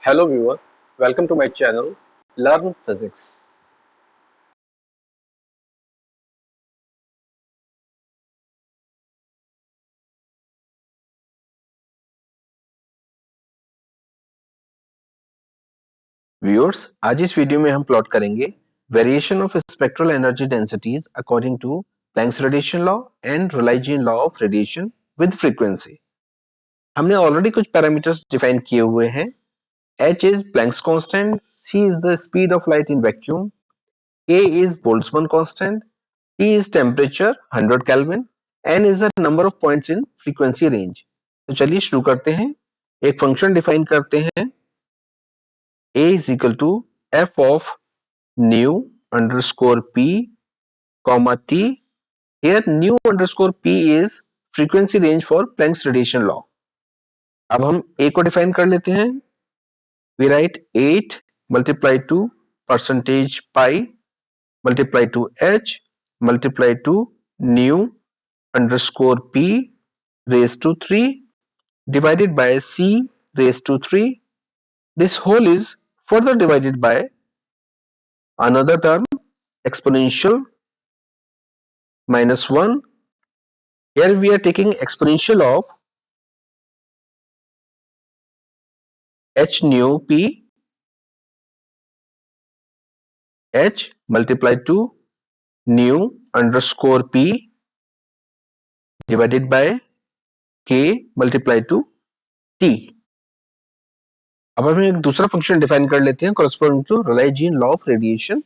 Hello viewer, welcome to my channel Learn Physics. Viewers, आज इस video में हम प्लॉट करेंगे variation of spectral energy densities according to Planck's radiation law and Rayleigh Jeans law of radiation with frequency. हमने already कुछ parameters define किए हुए हैं। h is Planck's constant, c is the speed of light in vacuum, k is Boltzmann constant, T is temperature 100 Kelvin, n is the number of points in frequency range। तो चलिए शुरू करते हैं। एक function define करते हैं, a is equal to f of nu underscore p comma t. Here nu underscore p is frequency range for Planck's radiation law। अब हम a को डिफाइन कर लेते हैं। We write 8 multiplied to percentage pi multiplied to h multiplied to nu underscore p raised to 3 divided by c raised to 3. This whole is further divided by another term exponential minus 1. Here we are taking exponential of h nu p h multiplied to nu underscore p divided by k multiplied to t. अब हम एक दूसरा function define कर लेते हैं corresponding to Rayleigh law of radiation।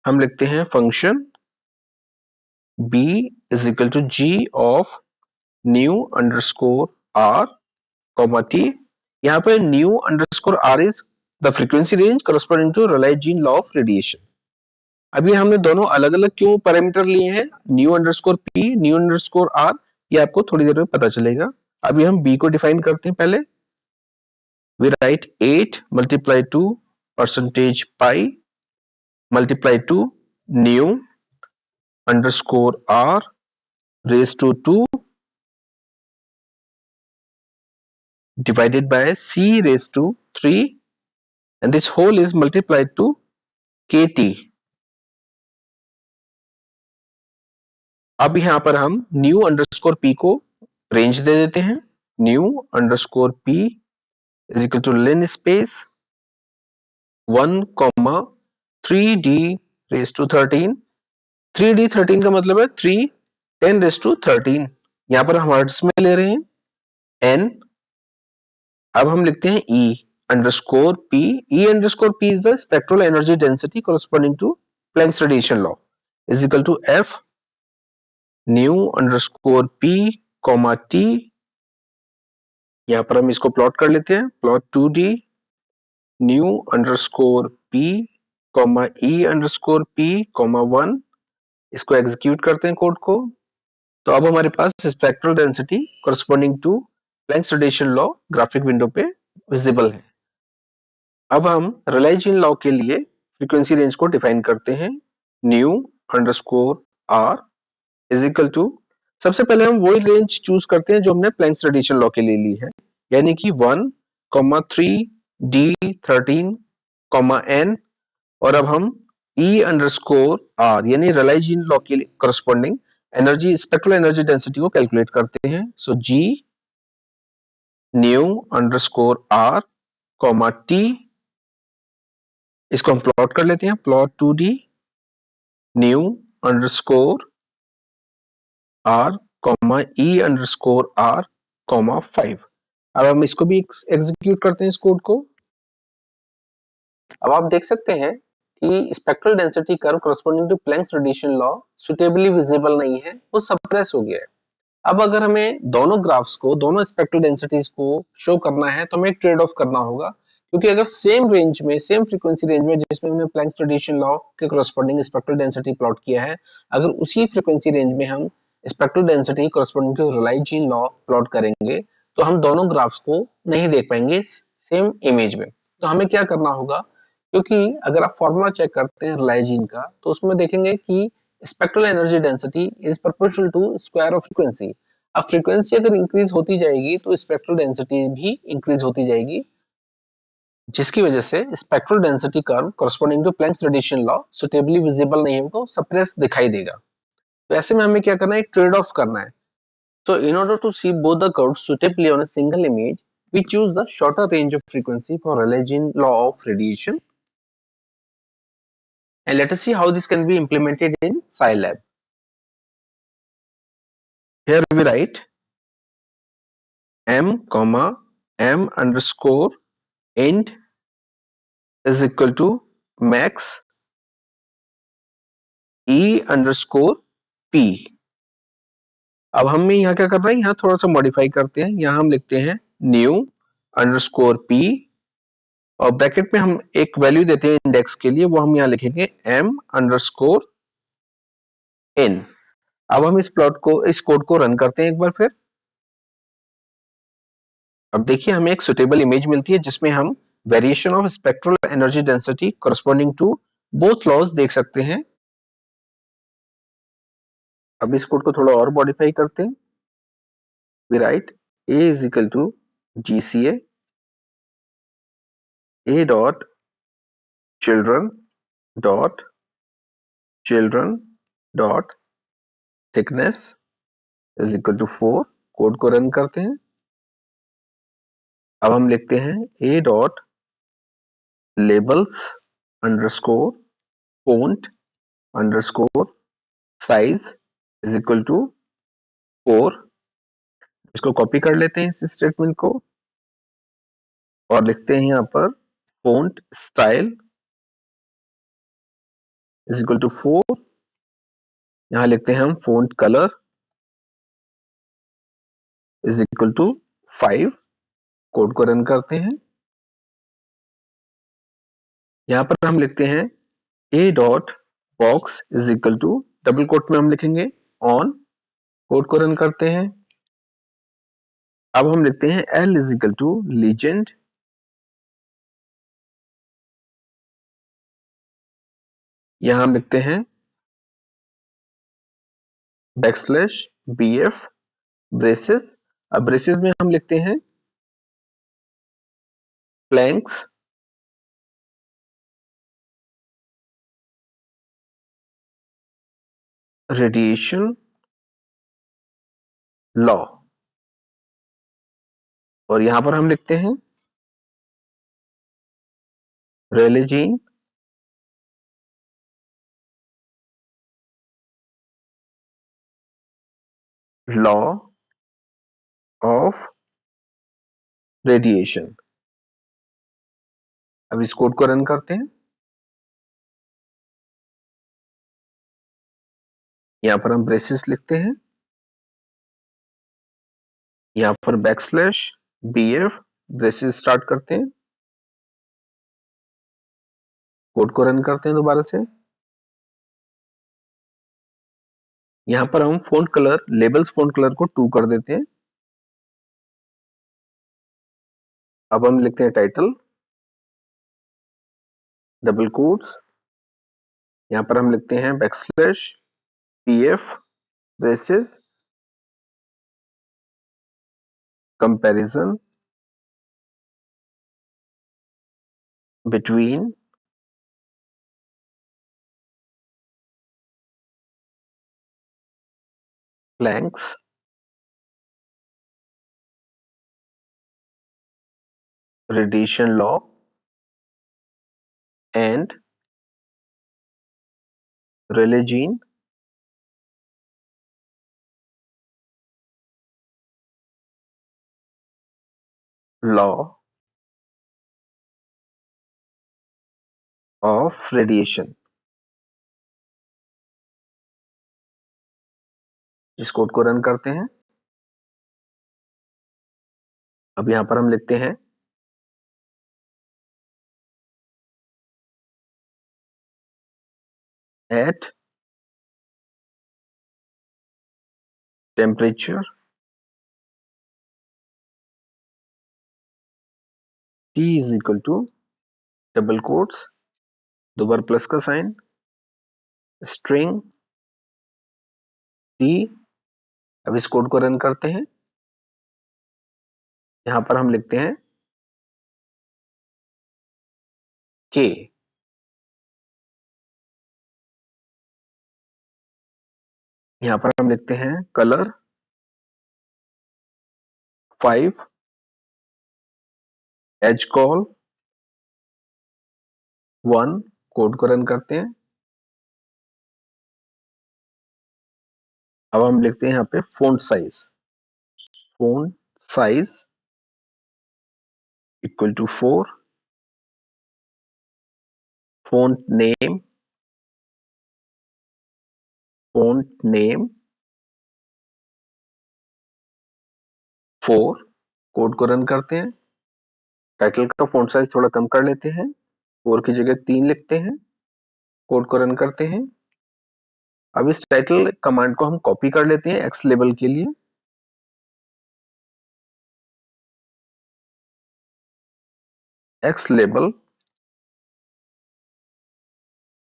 हम लिखते हैं function b is equal to g of nu underscore r comma t। यहाँ पर nu underscore r is the frequency range corresponding to Rayleigh law of radiation। अभी हमने दोनों अलग अलग क्यों पैरामीटर लिए हैं, nu underscore p nu underscore r, ये आपको थोड़ी देर में पता चलेगा। अभी हम बी को डिफाइन करते हैं। पहले we write 8 multiply to percentage pi multiply to nu underscore r raise to 2 divided by c raised to 3 and this whole is multiplied to kt। अब यहाँ पर हम न्यू अंडरस्कोर पी को रेंज दे देते हैं। Nu underscore p is equal to lin space 1,3d raise to 13। 3d 13 का मतलब है 3 10 रेज टू 13। यहाँ पर हम हर्ट्ज में ले रहे हैं n। अब हम लिखते हैं e underscore p। e underscore p is the spectral energy density corresponding to Planck's radiation law is equal to f nu underscore p comma t। यहाँ पर हम इसको प्लॉट कर लेते हैं। Plot 2d nu underscore p comma e underscore p comma 1। इसको execute करते हैं कोड को। तो अब हमारे पास spectral density corresponding to Planck's radiation law graphic window पे विजिबल है। अब हम रेलाइजियन लॉ के लिए फ्रीक्वेंसी रेंज को डिफाइन करते हैं। Nu underscore r is equal to, सबसे पहले हम वही रेंज चूज करते हैं जो हमने प्लैंक्स रेडिएशन लॉ के लिए ली है, यानी कि 1,3d 13 n। और अब हम e अंडरस्कोर r यानी रेलाइजियन लॉ के corresponding energy spectral energy density को कैलकुलेट करते हैं। सो g new underscore r comma t, इसको हम प्लॉट कर लेते हैं। Plot 2d nu underscore r comma e underscore r comma 5। अब हम इसको भी एग्जीक्यूट करते हैं इस कोड को। अब आप देख सकते हैं कि spectral density curve corresponding to Planck's radiation law suitably visible नहीं है, वो सप्रेस हो गया है। अब अगर हमें दोनों ग्राफ्स को, दोनों स्पेक्ट्रल डेंसिटीज को शो करना है तो हमें एक ट्रेड ऑफ करना होगा, क्योंकि अगर सेम रेंज में, सेम फ्रीक्वेंसी रेंज में जिसमें हमने प्लैंक्स रेडिएशन लॉ के कॉरस्पॉन्डिंग स्पेक्ट्रल डेंसिटी प्लॉट किया है, अगर उसी फ्रीक्वेंसी रेंज में हम spectral density corresponding to Rayleigh Jeans law plot करेंगे तो हम दोनों ग्राफ्स को नहीं देख पाएंगे सेम इमेज में। तो हमें क्या करना होगा, क्योंकि अगर आप फॉर्मूला चेक करते हैं रेलाइजियन का तो उसमें देखेंगे कि spectral energy density is proportional to square of frequency. अब फ्रीक्वेंसी अगर इंक्रीज होती जाएगी तो स्पेक्ट्रल डेंसिटी भी इंक्रीज होती जाएगी। जिसकी वजह से spectral density curve corresponding to Planck's radiation law suitably visible नहीं होगा, सप्रेस दिखाई देगा। तो ऐसे में हमें क्या करना है, ट्रेड ऑफ करना है। So in order to see both the curves suitably on a single image, we choose the shorter range of frequency for Rayleigh law of radiation. And let us see how this can be implemented in Scilab. Here we write m comma m underscore end is equal to max e underscore p. अब हमें यहाँ क्या करना है, यहाँ थोड़ा सा modify करते हैं। यहाँ हम लिखते हैं न्यू अंडरस्कोर पी और ब्रैकेट में हम एक वैल्यू देते हैं इंडेक्स के लिए, वो हम यहाँ लिखेंगे m अंडरस्कोर n। अब हम इस कोड को रन करते हैं एक बार फिर। अब देखिए हमें एक सुटेबल इमेज मिलती है जिसमें हम variation of spectral energy density corresponding to both laws देख सकते हैं। अब इस कोड को थोड़ा और मॉडिफाई करते हैं। We write a is equal to gca a dot children dot children dot thickness is equal to 4। Code को रन करते हैं। अब हम लिखते हैं a dot labels underscore font underscore size is equal to 4। इसको कॉपी कर लेते हैं इस स्टेटमेंट को और लिखते हैं यहाँ पर font style is equal to 4। यहाँ लिखते हैं हम font colour is equal to 5। Code को रन करते हैं। यहाँ पर हम लिखते हैं a dot box is equal to double quote में हम लिखेंगे ऑन। कोड को रन करते हैं। अब हम लिखते हैं l is equal to legend. यहाँ हम लिखते हैं बैकस्लैश bf ब्रेसेस। अब ब्रेसेस में हम लिखते हैं प्लैंक्स रेडिएशन लॉ और यहां पर हम लिखते हैं रेलेजीन लॉ ऑफ रेडिएशन। अब इस कोड को रन करते हैं। यहां पर हम ब्रेसेस लिखते हैं। यहां पर बैकस्लैश bf ब्रेसेस स्टार्ट करते हैं। कोड को रन करते हैं दोबारा से। यहां पर हम font colour labels font colour को 2 कर देते हैं। अब हम लिखते हैं टाइटल डबल कोट्स। यहां पर हम लिखते हैं backslash bf braces comparison between Planck's radiation law and Rayleigh Jeans law of radiation. इस कोड को रन करते हैं। अब यहां पर हम लिखते हैं at temperature T is equal to double quotes दो बार प्लस का साइन स्ट्रिंग T। अब इस कोड को रन करते हैं। यहां पर हम लिखते हैं K। यहाँ पर हम लिखते हैं कलर 5, एज कॉल 1, कोड को रन करते हैं। अब हम लिखते हैं यहाँ पे font size equal to 4, font name 4, code को रन करते हैं। टाइटल का फोंट साइज थोड़ा कम कर लेते हैं, 4 की जगह 3 लिखते हैं, कोड को रन करते हैं। अब इस टाइटल कमांड को हम कॉपी कर लेते हैं एक्स लेबल के लिए। एक्स लेबल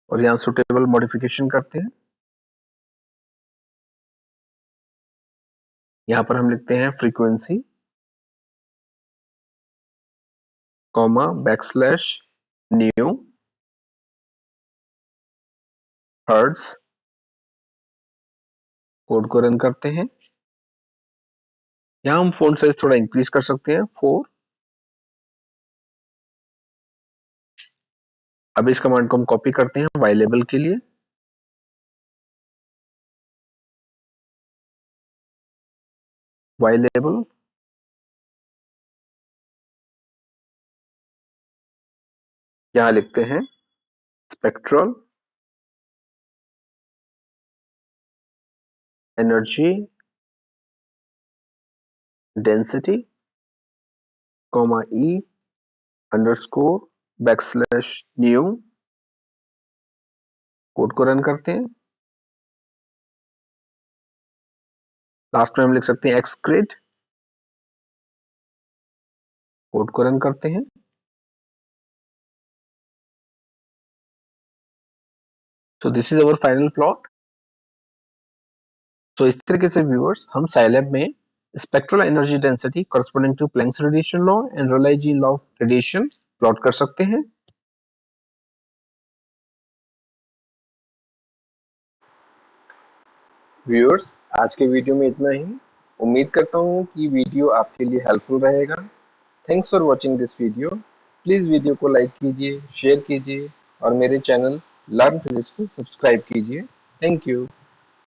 और यहाँ सुटेबल मॉडिफिकेशन करते हैं। यहाँ पर हम लिखते हैं frequency comma backslash new hertz, code को रन करते हैं। यहाँ हम फोंट साइज थोड़ा इंक्रीज कर सकते हैं 4। अब इस कमांड को हम कॉपी करते हैं वाई लेबल के लिए। वाई लेबल यहाँ लिखते हैं spectral energy density comma e underscore backslash new, code को रन करते हैं। लास्ट में हम लिख सकते हैं एक्स ग्रिड, कोड को रन करते हैं। So this is our final plot. तो इस तरीके से व्यूअर्स हम साइलैब में spectral energy density corresponding to Planck's radiation law and Rayleigh Jeans law of radiation plot कर सकते हैं। व्यूअर्स आज के वीडियो में इतना ही। उम्मीद करता हूँ कि वीडियो आपके लिए हेल्पफुल रहेगा। Thanks for watching this video. Please video को लाइक कीजिए, शेयर कीजिए और मेरे चैनल लर्न फिजिक्स को सब्सक्राइब कीजिए। Thank you.